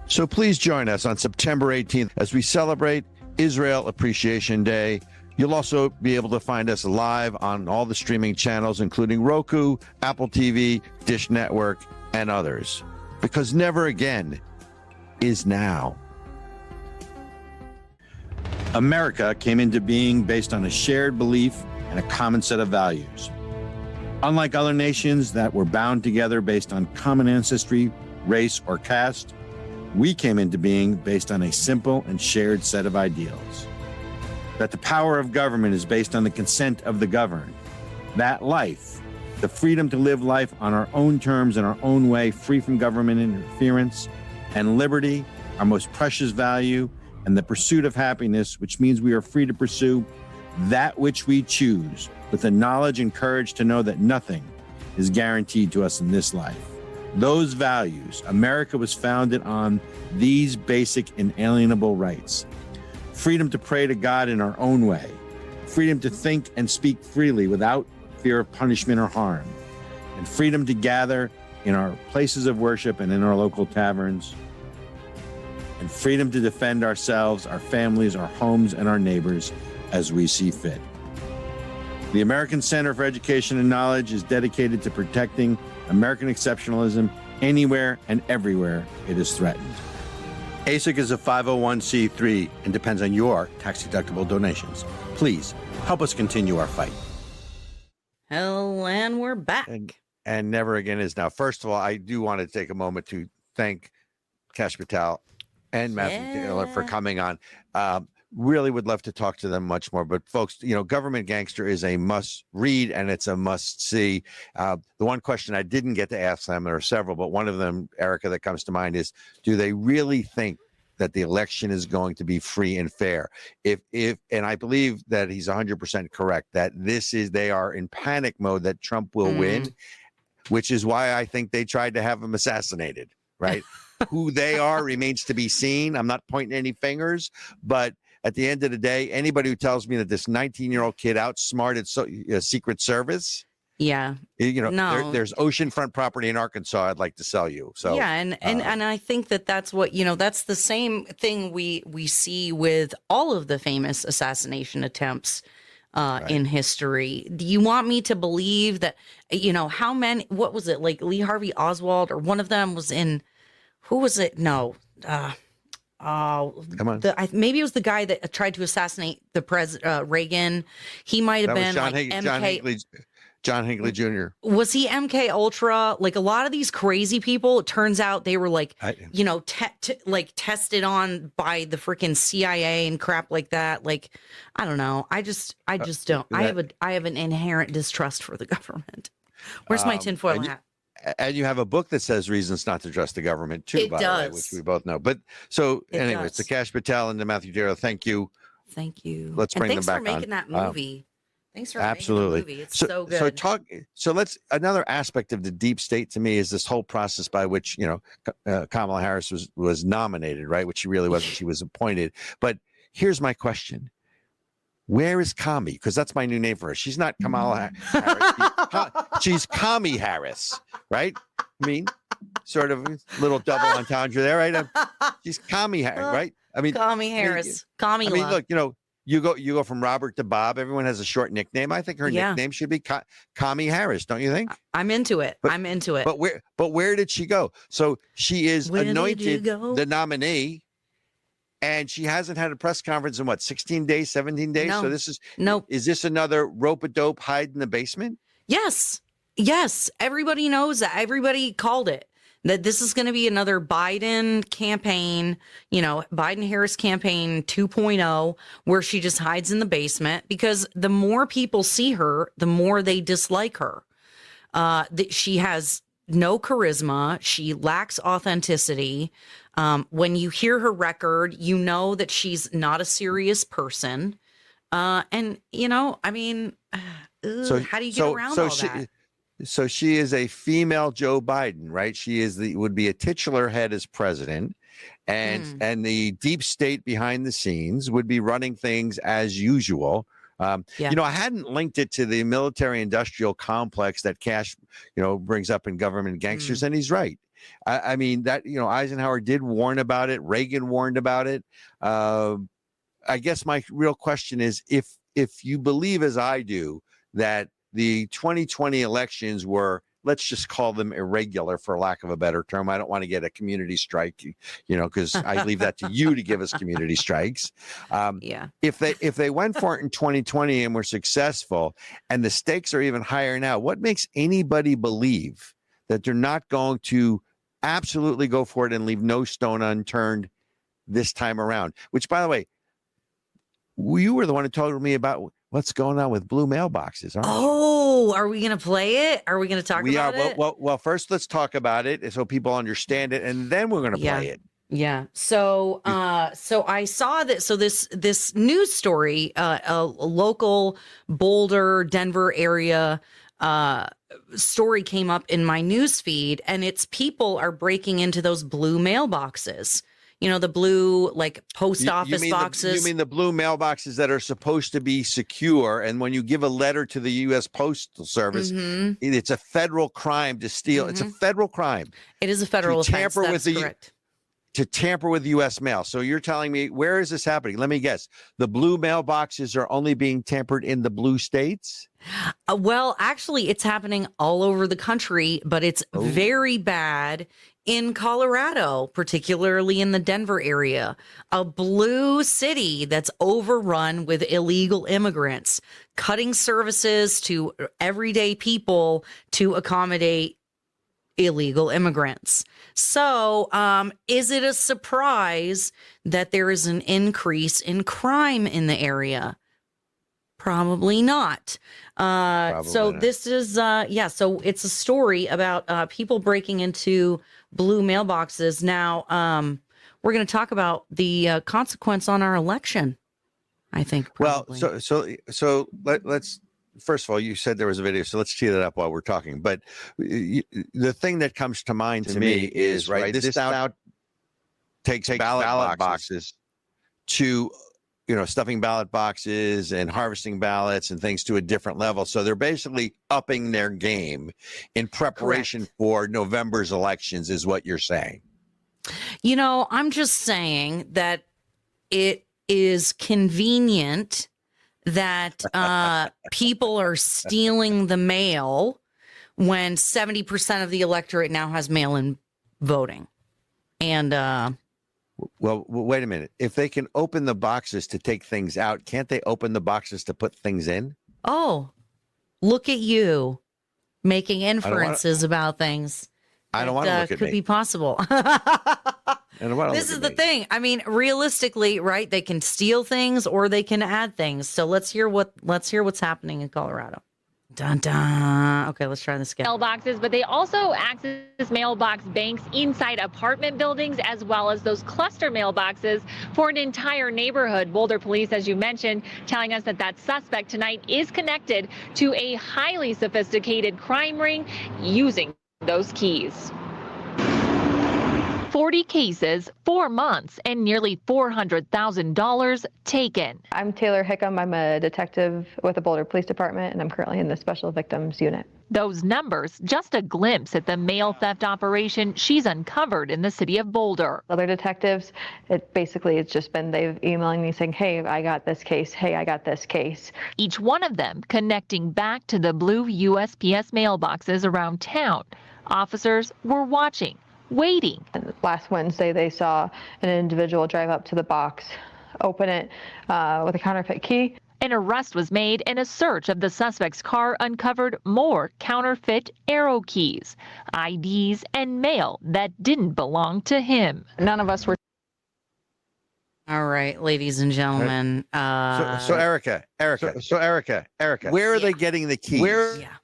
So please join us on September 18th as we celebrate Israel Appreciation Day. You'll also be able to find us live on all the streaming channels, including Roku, Apple TV, Dish Network, and others. Because never again is now. America came into being based on a shared belief and a common set of values. Unlike other nations that were bound together based on common ancestry, race, or caste, we came into being based on a simple and shared set of ideals. That the power of government is based on the consent of the governed. That life, the freedom to live life on our own terms in our own way, free from government interference, and liberty, our most precious value, and the pursuit of happiness, which means we are free to pursue that which we choose with the knowledge and courage to know that nothing is guaranteed to us in this life. Those values, America was founded on these basic inalienable rights. Freedom to pray to God in our own way. Freedom to think and speak freely without fear of punishment or harm. And freedom to gather in our places of worship and in our local taverns. And freedom to defend ourselves, our families, our homes, and our neighbors as we see fit. The American Center for Education and Knowledge is dedicated to protecting American exceptionalism anywhere and everywhere it is threatened. ASIC is a 501c3 and depends on your tax-deductible donations. Please help us continue our fight. Hell, and we're back. And never again is now. First of all, I do want to take a moment to thank Kash Patel and Matthew Taylor for coming on. Really would love to talk to them much more. But folks, you know, Government Gangster is a must read and it's a must see. The one question I didn't get to ask them, there are several, but one of them, Ericka, that comes to mind is, do they really think that the election is going to be free and fair? If and I believe that he's 100% correct, that they are in panic mode that Trump will win. which is why I think they tried to have him assassinated, right? Who they are remains to be seen. I'm not pointing any fingers, but at the end of the day, anybody who tells me that this 19-year-old kid outsmarted Secret Service, No. there's oceanfront property in Arkansas I'd like to sell you. So yeah, and I think that's what that's the same thing we see with all of the famous assassination attempts in history. Do you want me to believe that how many? What was it, like Lee Harvey Oswald or one of them was in? Who was it? No. Come on. Maybe it was the guy that tried to assassinate the president, Reagan. He might have been MK. John Hinckley Jr. Was he MK Ultra? Like a lot of these crazy people, it turns out they were like, tested on by the freaking CIA and crap like that. Like, I don't know. I just don't. I have an inherent distrust for the government. Where's my tinfoil hat? And you have a book that says reasons not to trust the government too, It by does. the way, which we both know. But so anyway, it's to Kash Patel and to Matthew Taylor. Thank you. Thank you. Let's bring them back on. Thanks for making that movie. Thanks for absolutely. making the movie. It's so good. So let's another aspect of the deep state to me is this whole process by which Kamala Harris was nominated, right? Which she really wasn't. She was appointed. But here's my question. Where is Kami? Because that's my new name for her. She's not Kamala Harris. She's Kami Harris, right? I mean, sort of a little double entendre there, right? She's Kami Harris, right? I mean, Kami Harris. Kami. I mean, look, you go from Robert to Bob. Everyone has a short nickname. I think her nickname should be Kami Harris. Don't you think? I'm into it. But where did she go? So she is anointed the nominee. And she hasn't had a press conference in 16 days, 17 days? No. So this is nope. Is this another rope-a-dope hide in the basement? Yes. Everybody knows that. Everybody called it. That this is going to be another Biden campaign, Biden-Harris campaign 2.0, where she just hides in the basement, because the more people see her, the more they dislike her. She has no charisma. She lacks authenticity. When you hear her record, you know that she's not a serious person. How do you get around all that? So she is a female Joe Biden, right? She would be a titular head as president, and the deep state behind the scenes would be running things as usual. I hadn't linked it to the military-industrial complex that Kash, brings up in Government Gangsters, and he's right. I mean that Eisenhower did warn about it. Reagan warned about it. I guess my real question is, if you believe as I do that the 2020 elections were, let's just call them irregular, for lack of a better term. I don't want to get a community strike, because I leave that to you to give us community strikes. If they went for it in 2020 and were successful, and the stakes are even higher now, what makes anybody believe that they're not going to absolutely go for it and leave no stone unturned this time around? Which, by the way, you were the one who told me about what's going on with blue mailboxes, aren't you? Oh, are we going to play it? Are we going to talk about it? Well, first let's talk about it so people understand it, and then we're going to play it. Yeah. So I saw that. So this news story, a local Boulder, Denver area story came up in my news feed, and it's people are breaking into those blue mailboxes. The blue, like, post office boxes. You mean the blue mailboxes that are supposed to be secure? And when you give a letter to the U.S. Postal Service, it's a federal crime to steal. It's a federal crime. It is a federal offense. That's correct. To tamper with U.S. mail. So you're telling me, where is this happening? Let me guess. The blue mailboxes are only being tampered in the blue states? Well, actually, it's happening all over the country, but it's very bad in Colorado, particularly in the Denver area, a blue city that's overrun with illegal immigrants, cutting services to everyday people to accommodate illegal immigrants. So, is it a surprise that there is an increase in crime in the area? Probably not. So this is, so it's a story about people breaking into blue mailboxes. Now, we're going to talk about the consequence on our election, I think. Probably. Well, so let's first of all, you said there was a video, so let's tee that up while we're talking. But the thing that comes to mind to me is, right, this now takes ballot boxes to, stuffing ballot boxes and harvesting ballots and things to a different level. So they're basically upping their game in preparation for November's elections, is what you're saying. I'm just saying that it is convenient that people are stealing the mail when 70% of the electorate now has mail-in voting. And well, wait a minute. If they can open the boxes to take things out, can't they open the boxes to put things in? Oh, look at you making inferences about things. I don't want to look at could me. be possible. This is the thing. I mean, realistically, right? They can steal things or they can add things. So let's hear what's happening in Colorado. Dun dun. Okay, let's try this again. Mailboxes, but they also access mailbox banks inside apartment buildings, as well as those cluster mailboxes for an entire neighborhood. Boulder police, as you mentioned, telling us that suspect tonight is connected to a highly sophisticated crime ring using those keys. 40 cases, 4 months, and nearly $400,000 taken. I'm Taylor Hickam. I'm a detective with the Boulder Police Department, and I'm currently in the Special Victims Unit. Those numbers, just a glimpse at the mail theft operation she's uncovered in the city of Boulder. Other detectives, it's just been they've emailing me saying, hey, I got this case. Hey, I got this case. Each one of them connecting back to the blue USPS mailboxes around town. Officers were watching, waiting. And last Wednesday, they saw an individual drive up to the box, open it with a counterfeit key. An arrest was made and a search of the suspect's car uncovered more counterfeit arrow keys, IDs, and mail that didn't belong to him. None of us were. All right, ladies and gentlemen. So Ericka, where are they getting the keys? Yeah.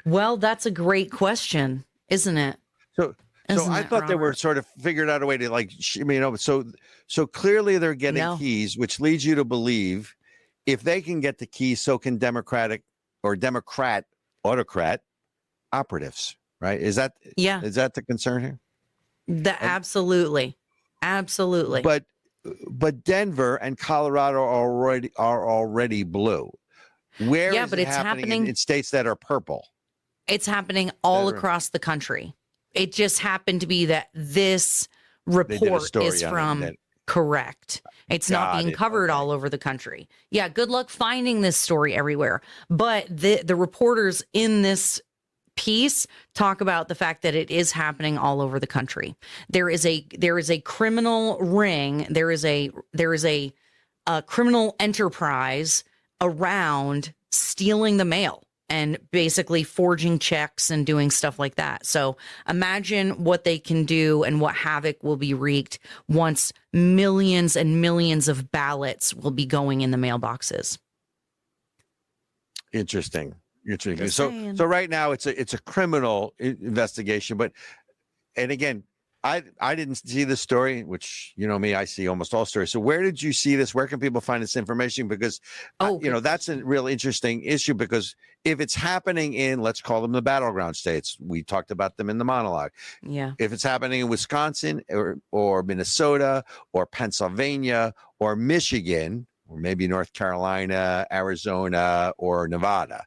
Well, that's a great question, isn't it? So I thought they were sort of figured out a way to so clearly they're getting keys, which leads you to believe if they can get the keys, so can Democrat autocrat operatives, right? Is that the concern here? Absolutely. But Denver and Colorado are already blue. Where is it happening in states that are purple? It's happening all across the country. It just happened to be that this report is from correct. It's not being covered all over the country. Yeah, good luck finding this story everywhere. But the reporters in this piece talk about the fact that it is happening all over the country. There is a criminal ring. There is a criminal enterprise around stealing the mail and basically forging checks and doing stuff like that. So imagine what they can do and what havoc will be wreaked once millions and millions of ballots will be going in the mailboxes. Interesting. So right now it's a criminal investigation, and again, I didn't see this story, which, you know me, I see almost all stories. So where did you see this? Where can people find this information? Because, that's a real interesting issue, because if it's happening in, let's call them the battleground states, we talked about them in the monologue. Yeah. If it's happening in Wisconsin or Minnesota or Pennsylvania or Michigan, or maybe North Carolina, Arizona, or Nevada.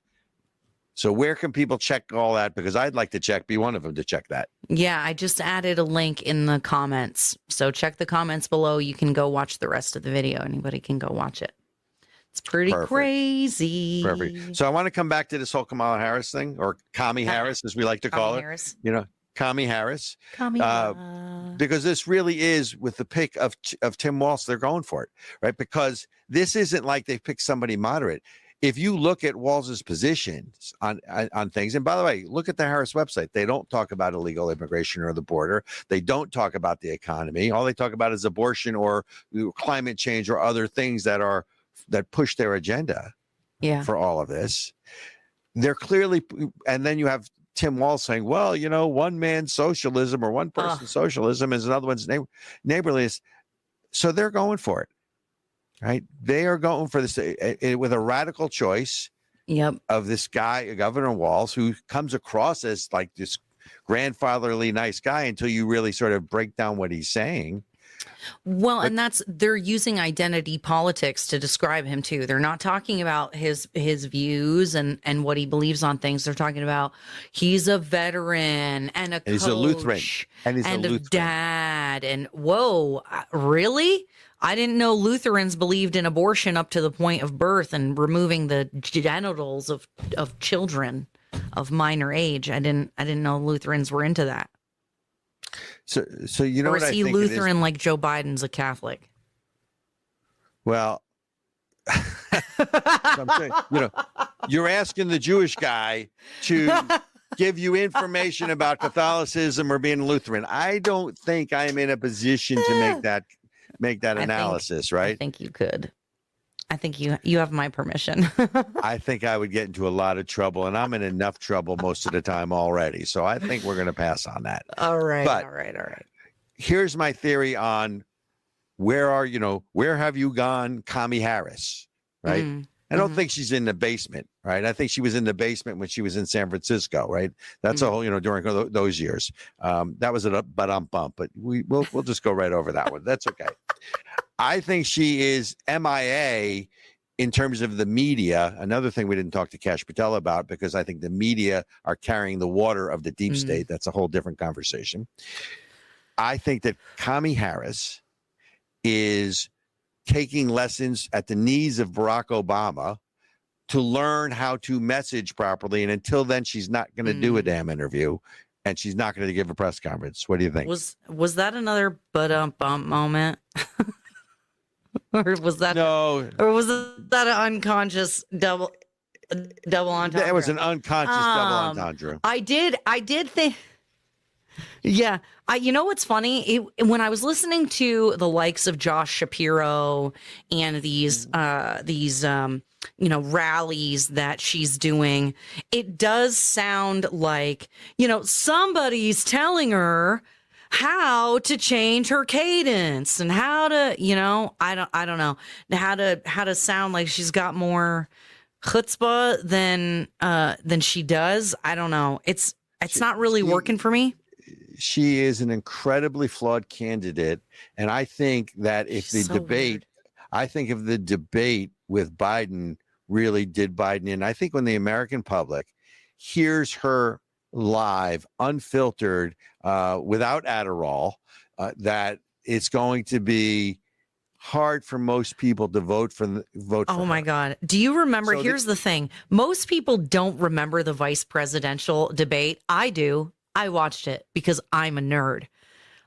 So where can people check all that? Because I'd like to be one of them to check that. Yeah, I just added a link in the comments. So check the comments below. You can go watch the rest of the video. Anybody can go watch it. It's pretty crazy. Perfect. So I want to come back to this whole Kamala Harris thing, or Kami Harris, as we like to call her. Kami Harris. Because this really is, with the pick of Tim Walz, they're going for it, right? Because this isn't like they picked somebody moderate. If you look at Walz's positions on things, and by the way, look at the Harris website. They don't talk about illegal immigration or the border. They don't talk about the economy. All they talk about is abortion or climate change or other things that push their agenda. Yeah. For all of this, they're clearly, and then you have Tim Walz saying, well, one man socialism or one person socialism is another one's neighborliness. So they're going for it. right? They are going for this with a radical choice Yep. of this guy, Governor Walz, who comes across as like this grandfatherly nice guy until you really sort of break down what he's saying. Well, and they're using identity politics to describe him too. They're not talking about his views and what he believes on things. They're talking about he's a veteran and a coach He's a Lutheran and he's a a Lutheran dad. And whoa, really? I didn't know Lutherans believed in abortion up to the point of birth and removing the genitals of children of minor age. I didn't know Lutherans were into that. So you know Or what is I he think it is? Lutheran like Joe Biden's a Catholic? Well, I'm saying, you're asking the Jewish guy to give you information about Catholicism or being Lutheran. I don't think I'm in a position to make that analysis, I right? think you could. I think you have my permission. I think I would get into a lot of trouble, and I'm in enough trouble most of the time already. So I think we're going to pass on that. All right. But- all right. Here's my theory on where have you gone, Kamala Harris, right? Mhm. I don't think she's in the basement, right? I think she was in the basement when she was in San Francisco, right? That's a whole, during those years. That was a bump, but we'll just go right over that one. That's okay. I think she is MIA in terms of the media. Another thing we didn't talk to Kash Patel about, because I think the media are carrying the water of the deep state. That's a whole different conversation. I think that Kamala Harris is taking lessons at the knees of Barack Obama to learn how to message properly. And until then, she's not going to do a damn interview, and she's not going to give a press conference. What do you think? Was that another bump moment? Or was that No, or was that an unconscious double entendre? that was an unconscious double entendre. I did think. Yeah, you know what's funny? When I was listening to the likes of Josh Shapiro and these rallies that she's doing, it does sound like somebody's telling her how to change her cadence and how to I don't know how to sound like she's got more chutzpah than she does. I don't know. It's not really working for me. She is an incredibly flawed candidate, and I think that if She's so weird. I think if the debate with Biden really did Biden in, I think when the American public hears her live, unfiltered, without Adderall, that it's going to be hard for most people to vote for Oh my her. God. Do you remember? So Here's the thing. Most people don't remember the vice presidential debate. I do. I watched it because I'm a nerd.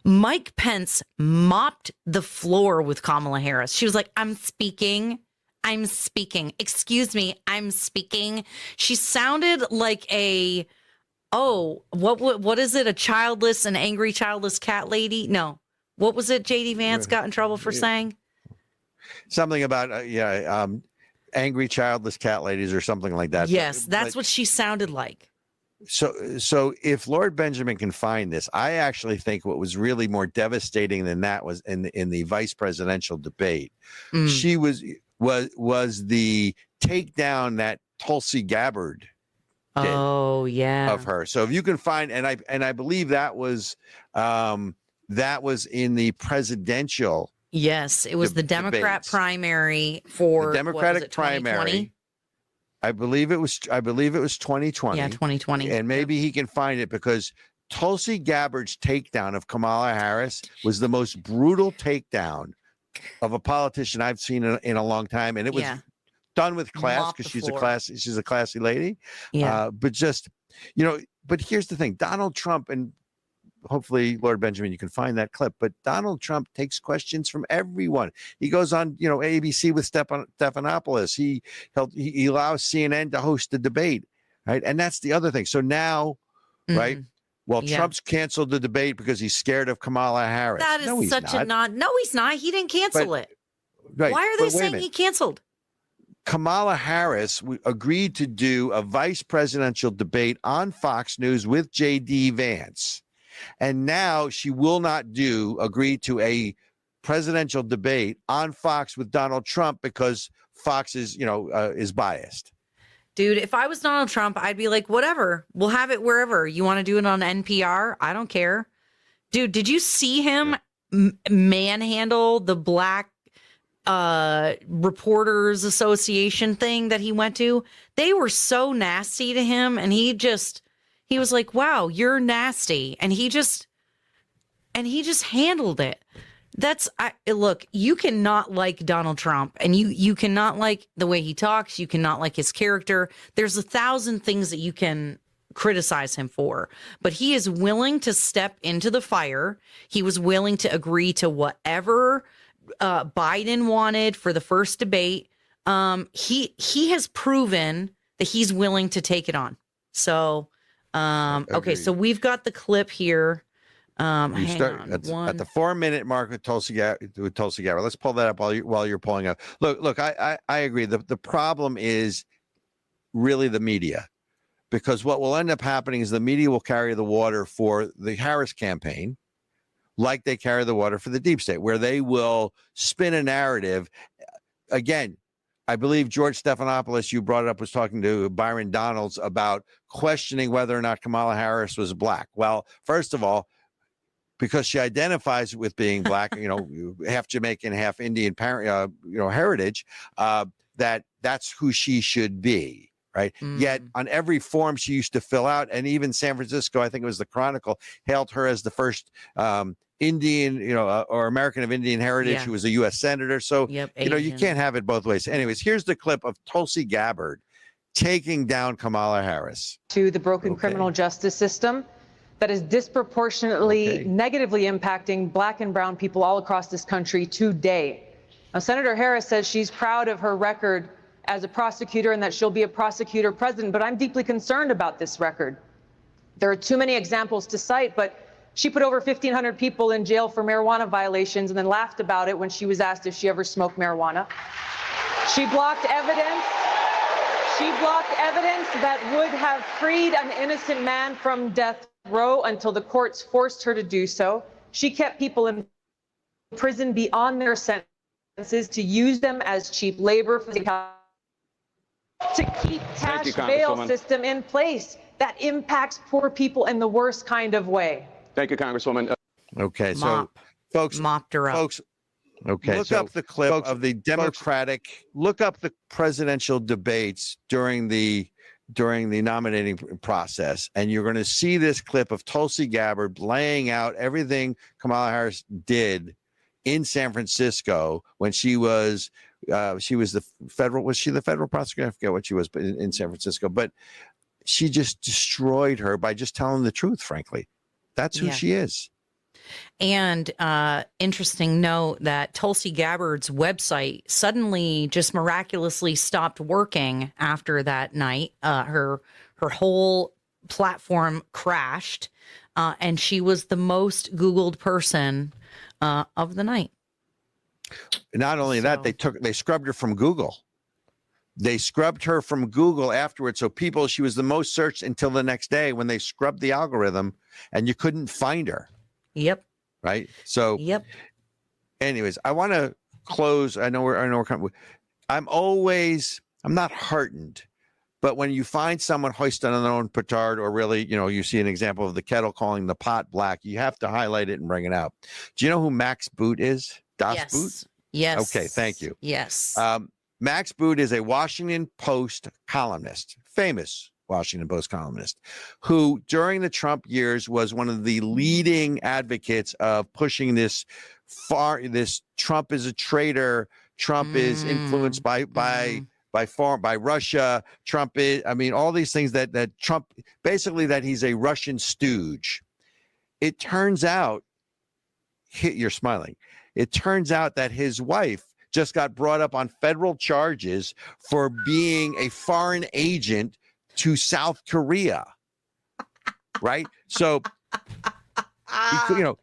Mike Pence mopped the floor with Kamala Harris. She was like, I'm speaking. Excuse me, I'm speaking. She sounded like what is it? A childless and angry childless cat lady? No. What was it JD Vance got in trouble for saying? Something about angry childless cat ladies or something like that. Yes, that's what she sounded like. So if Lord Benjamin can find this, I actually think what was really more devastating than that was in the vice presidential debate. She was the takedown that Tulsi Gabbard did of her. So if you can find, and I believe that was in the presidential. Yes, it was the Democrat debates. primary for The Democratic primary. 2020? I believe it was 2020. Yeah, 2020. And maybe he can find it, because Tulsi Gabbard's takedown of Kamala Harris was the most brutal takedown of a politician I've seen in a long time, and it was done with class, Mop because the she's floor. she's a classy lady. Yeah. But just but here's the thing: Donald Trump, and hopefully Lord Benjamin, you can find that clip. But Donald Trump takes questions from everyone. He goes on, ABC with Stephanopoulos. He allows CNN to host the debate, right? And that's the other thing. So now, right? Well, Yeah. Trump's canceled the debate because he's scared of Kamala Harris. That is No, he's such not. No, he's not. He didn't cancel But- it. Right. Why are But they wait a saying minute. he canceled? Kamala Harris agreed to do a vice presidential debate on Fox News with J.D. Vance. And now she will not agree to a presidential debate on Fox with Donald Trump because Fox is biased. Dude, if I was Donald Trump, I'd be like, whatever. We'll have it wherever. You want to do it on NPR? I don't care. Dude, did you see him manhandle the Black Reporters Association thing that he went to? They were so nasty to him, and he was like, wow, you're nasty. And he just handled it. Look, you cannot like Donald Trump, and you cannot like the way he talks. You cannot like his character. There's 1,000 things that you can criticize him for, but he is willing to step into the fire. He was willing to agree to whatever Biden wanted for the first debate. He has proven that he's willing to take it on. So, okay, so we've got the clip here. You start at the 4-minute mark with Tulsi Gabbard. Let's pull that up while you're pulling up. Look, I agree. The problem is really the media, because what will end up happening is the media will carry the water for the Harris campaign, like they carry the water for the deep state, where they will spin a narrative. Again, I believe George Stephanopoulos, you brought it up, was talking to Byron Donalds about questioning whether or not Kamala Harris was Black. Well, first of all, because she identifies with being Black, half Jamaican, half Indian heritage, that's who she should be, right? Yet on every form she used to fill out, and even San Francisco, I think it was the Chronicle, hailed her as the first Indian, or American of Indian heritage who was a U.S. senator. So, you can't have it both ways. Anyways, here's the clip of Tulsi Gabbard taking down Kamala Harris. To the broken criminal justice system that is disproportionately negatively impacting Black and brown people all across this country today. Now, Senator Harris says she's proud of her record as a prosecutor and that she'll be a prosecutor president, but I'm deeply concerned about this record. There are too many examples to cite, but she put over 1,500 people in jail for marijuana violations and then laughed about it when she was asked if she ever smoked marijuana. She blocked evidence. She blocked evidence that would have freed an innocent man from death row until the courts forced her to do so. She kept people in prison beyond their sentences to use them as cheap labor for the to keep cash bail system in place that impacts poor people in the worst kind of way. Thank you, Congresswoman. Okay, so folks, mopped her up. Folks, look up the clip of the Democratic. Look up the presidential debates during the nominating process, and you're going to see this clip of Tulsi Gabbard laying out everything Kamala Harris did in San Francisco when she was the federal prosecutor? I forget what she was, but in San Francisco. But she just destroyed her by just telling the truth. Frankly, that's who she is. And interesting note that Tulsi Gabbard's website suddenly just miraculously stopped working after that night. Her whole platform crashed, and she was the most Googled person of the night. Not only that, they scrubbed her from Google. They scrubbed her from Google afterwards. So she was the most searched until the next day when they scrubbed the algorithm and you couldn't find her. Yep. Right. So, anyways, I want to close. I know we're coming. I'm not heartened, but when you find someone hoisted on their own petard, or really, you see an example of the kettle calling the pot black, you have to highlight it and bring it out. Do you know who Max Boot is? Boot? Yes. Okay. Thank you. Yes. Max Boot is a Washington Post columnist, famous Washington Post columnist, who during the Trump years was one of the leading advocates of pushing this Trump is a traitor. Trump is influenced by Russia. Trump is, all these things that Trump, basically that he's a Russian stooge. It turns out, you're smiling. It turns out that his wife just got brought up on federal charges for being a foreign agent to South Korea. Right? So,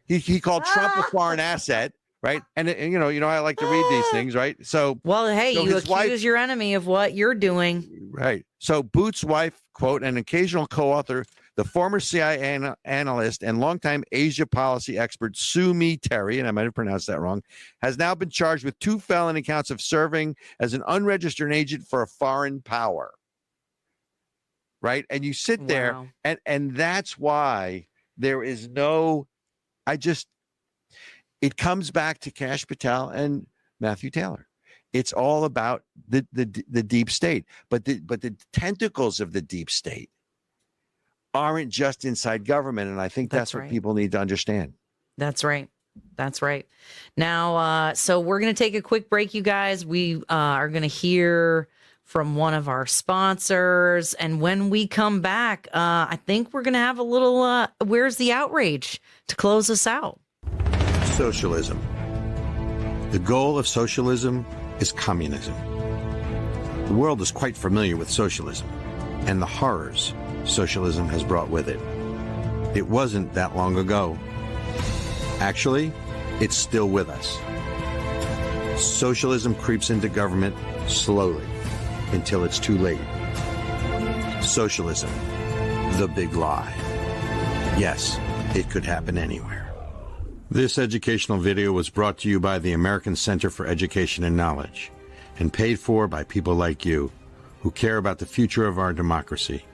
he called Trump a foreign asset. Right. And I like to read these things. Right. So, well, hey, you accuse your enemy of what you're doing. Right. So Boot's wife, quote, an occasional co-author, The former CIA analyst and longtime Asia policy expert Sue Mi Terry, and I might have pronounced that wrong, has now been charged with 2 felony counts of serving as an unregistered agent for a foreign power. Right? And you sit there, Wow. and that's why there is no, it comes back to Kash Patel and Matthew Taylor. It's all about the deep state, but the tentacles of the deep state aren't just inside government, and I think that's what right. people need to understand. That's right. That's right. Now, so we're going to take a quick break, you guys. We are going to hear from one of our sponsors, and when we come back, I think we're going to have a little Where's the Outrage to close us out. Socialism. The goal of socialism is communism. The world is quite familiar with socialism and the horrors socialism has brought with it. It wasn't that long ago. Actually, it's still with us. Socialism creeps into government slowly until it's too late. Socialism, the big lie. Yes, it could happen anywhere. This educational video was brought to you by the American Center for Education and Knowledge and paid for by people like you who care about the future of our democracy.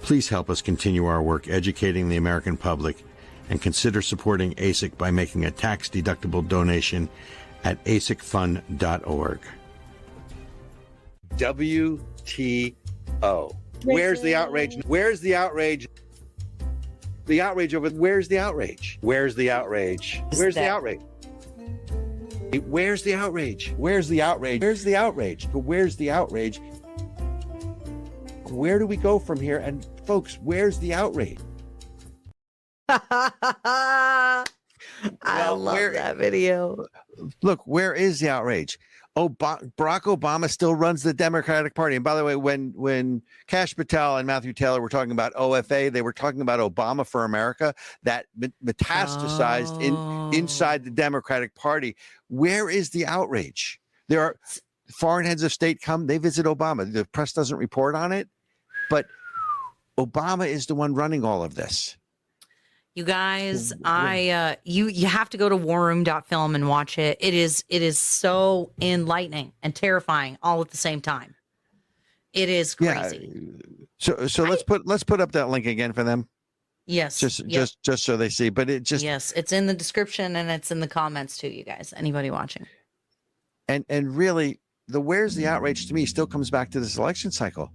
Please help us continue our work educating the American public and consider supporting ASIC by making a tax-deductible donation at asicfund.org. WTO. Where's the outrage? Where's the outrage? The outrage over where's the outrage? Where's the outrage? Where's the outrage? Where's the outrage? Where's the outrage? Where's the outrage? But where's the outrage? Where do we go from here? And folks, where's the outrage? I love that video. Look, where is the outrage? Oh, Barack Obama still runs the Democratic Party. And by the way, when Kash Patel and Matthew Taylor were talking about OFA, they were talking about Obama for America, that metastasized inside the Democratic Party. Where is the outrage? There are foreign heads of state come, they visit Obama. The press doesn't report on it, but Obama is the one running all of this. You guys, you have to go to warroom.film and watch it. It is so enlightening and terrifying all at the same time. It is crazy. Yeah. So let's put up that link again for them. Yes. Just so they see. But it just yes, it's in the description and it's in the comments too, you guys. Anybody watching. And really, the where's the outrage to me still comes back to this election cycle.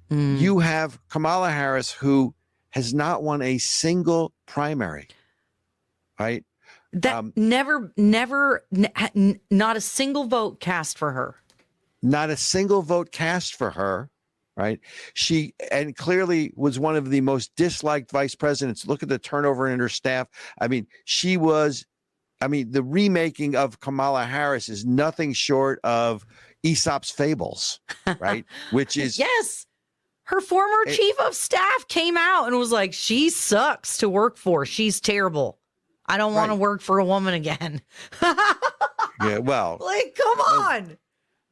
You have Kamala Harris, who has not won a single primary, right? That not a single vote cast for her. Not a single vote cast for her, right? She, and clearly was one of the most disliked vice presidents. Look at the turnover in her staff. I mean, the remaking of Kamala Harris is nothing short of Aesop's fables, right? Which is yes. Her former chief of staff came out and was like, she sucks to work for. She's terrible. I don't want to work for a woman again. Yeah, well. Like, come on.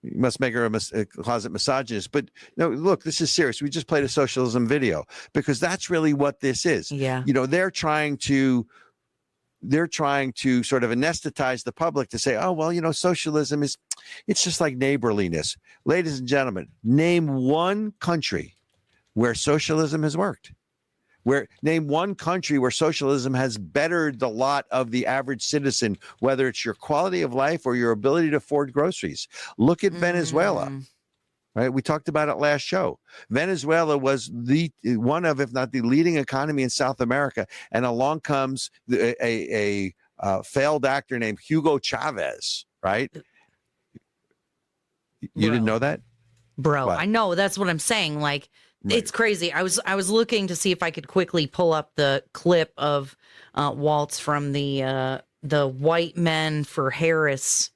You must make her a closet misogynist. But no, look, this is serious. We just played a socialism video because that's really what this is. Yeah. You know, they're trying to sort of anesthetize the public to say, oh, well, you know, socialism it's just like neighborliness. Ladies and gentlemen, name one country where socialism has worked. Name one country where socialism has bettered the lot of the average citizen, whether it's your quality of life or your ability to afford groceries. Look at Venezuela, right? We talked about it last show. Venezuela was one of, if not the leading economy in South America. And along comes a failed actor named Hugo Chavez, right? You didn't know that? Bro, What? I know. That's what I'm saying. Like, it's crazy. I was looking to see if I could quickly pull up the clip of Waltz from the White Men for Harris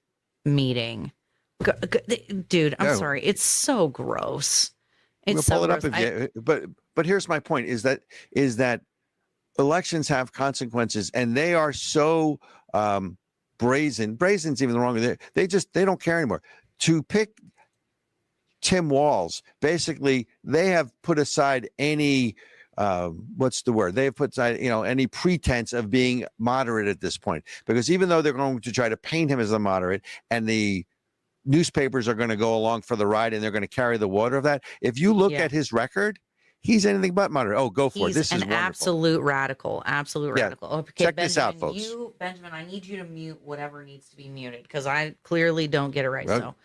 meeting. Dude, I'm sorry. It's so gross. It's We'll so pull it gross. up but here's my point is that elections have consequences and they are so brazen's even the wrong word. They don't care anymore. To pick Tim Walz, basically they have put aside any what's the word? They've put aside, any pretense of being moderate at this point, because even though they're going to try to paint him as a moderate, and the newspapers are going to go along for the ride and they're going to carry the water of that. If you look at his record, he's anything but moderate. Oh, go for it. This is an wonderful. absolute radical. Absolute radical. Okay, check this out, folks. Benjamin, I need you to mute whatever needs to be muted because I clearly don't get it right. So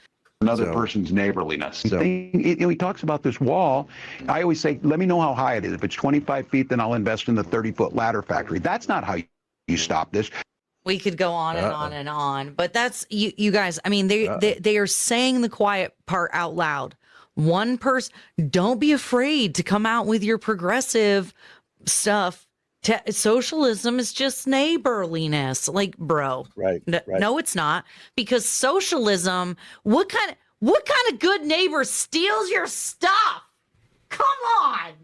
another person's neighborliness. So, he talks about this wall. I always say, let me know how high it is. If it's 25 feet, then I'll invest in the 30-foot ladder factory. That's not how you stop this. we could go on and on and on, but that's you guys. I mean, they are saying the quiet part out loud. One person, don't be afraid to come out with your progressive stuff. Socialism is just neighborliness. Like, bro, right. No, it's not, because socialism, what kind of good neighbor steals your stuff? Come on.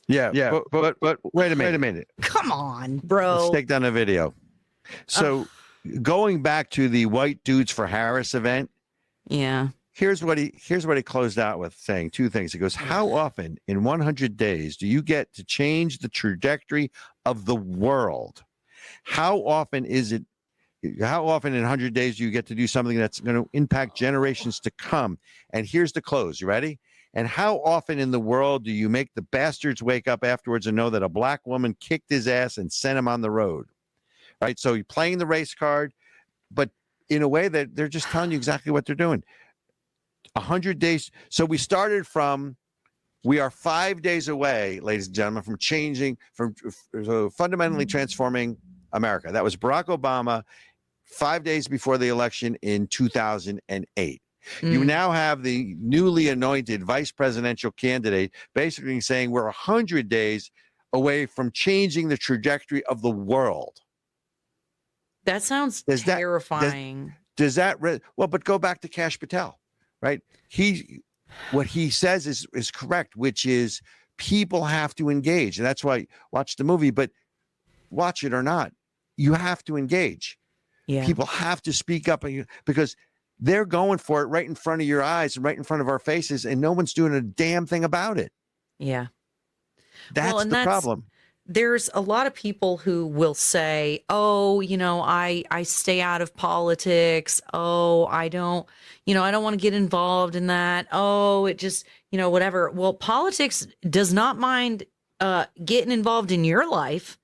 Yeah. But wait a minute. Come on, bro. Let's take down a video. So going back to the White Dudes for Harris event. Yeah. Here's what he closed out with, saying two things. He goes, how often in 100 days do you get to change the trajectory of the world? How often in 100 days do you get to do something that's going to impact generations to come? And here's the close. You ready? And how often in the world do you make the bastards wake up afterwards and know that a black woman kicked his ass and sent him on the road? Right? So you're playing the race card, but in a way that they're just telling you exactly what they're doing. 100 days. So we started from, we are 5 days away, ladies and gentlemen, from changing, from fundamentally transforming America. That was Barack Obama 5 days before the election in 2008. You now have the newly anointed vice presidential candidate basically saying we're 100 days away from changing the trajectory of the world. That sounds terrifying. But go back to Kash Patel. Right. What he says is correct, which is people have to engage. And that's why watch the movie, but watch it or not, you have to engage. Yeah. People have to speak up because they're going for it right in front of your eyes and right in front of our faces, and no one's doing a damn thing about it. Yeah. That's the problem. There's a lot of people who will say, oh, I stay out of politics. Oh, I don't want to get involved in that. Oh, it just, whatever. Well, politics does not mind getting involved in your life.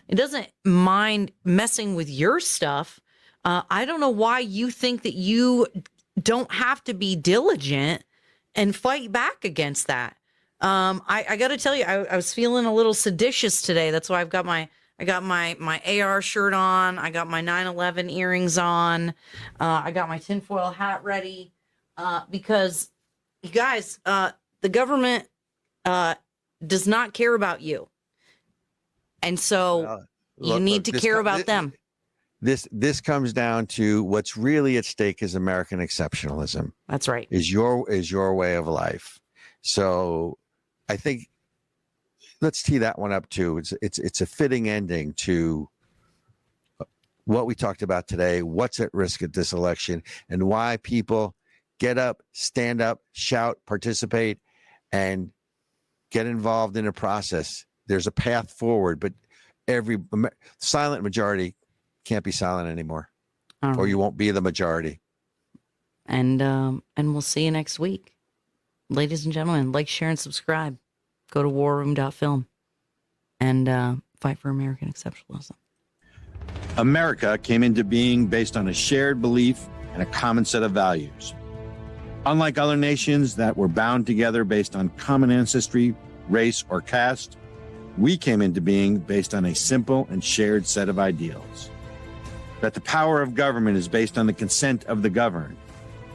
It doesn't mind messing with your stuff. I don't know why you think that you don't have to be diligent and fight back against that. I got to tell you, I was feeling a little seditious today. That's why I got my AR shirt on. I got my 9/11 earrings on. I got my tinfoil hat ready, because you guys, the government does not care about you, and so you need to care about them. This comes down to what's really at stake is American exceptionalism. That's right. Is your way of life. So I think let's tee that one up too. It's a fitting ending to what we talked about today, what's at risk at this election, and why people get up, stand up, shout, participate, and get involved in a process. There's a path forward, but every silent majority can't be silent anymore, or you won't be the majority. And we'll see you next week. Ladies and gentlemen, like, share, and subscribe. Go to warroom.film and fight for American exceptionalism. America came into being based on a shared belief and a common set of values. Unlike other nations that were bound together based on common ancestry, race, or caste, we came into being based on a simple and shared set of ideals. That the power of government is based on the consent of the governed.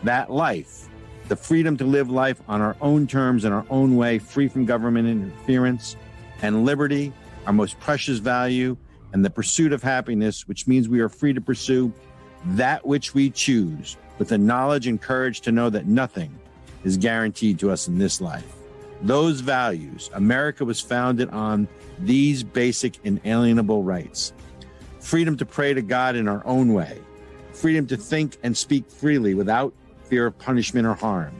That life, the freedom to live life on our own terms in our own way, free from government interference, and liberty, our most precious value, and the pursuit of happiness, which means we are free to pursue that which we choose with the knowledge and courage to know that nothing is guaranteed to us in this life. Those values, America was founded on these basic inalienable rights. Freedom to pray to God in our own way. Freedom to think and speak freely without fear of punishment or harm.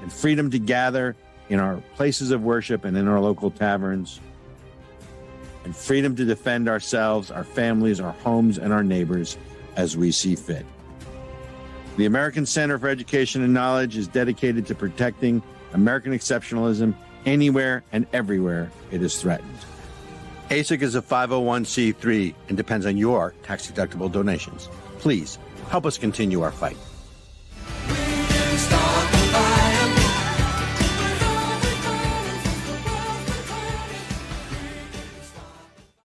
And freedom to gather in our places of worship and in our local taverns, and freedom to defend ourselves, our families, our homes, and our neighbors as we see fit. The American Center for Education and Knowledge is dedicated to protecting American exceptionalism anywhere and everywhere it is threatened. ASIC is a 501c3 and depends on your tax-deductible donations. Please help us continue our fight.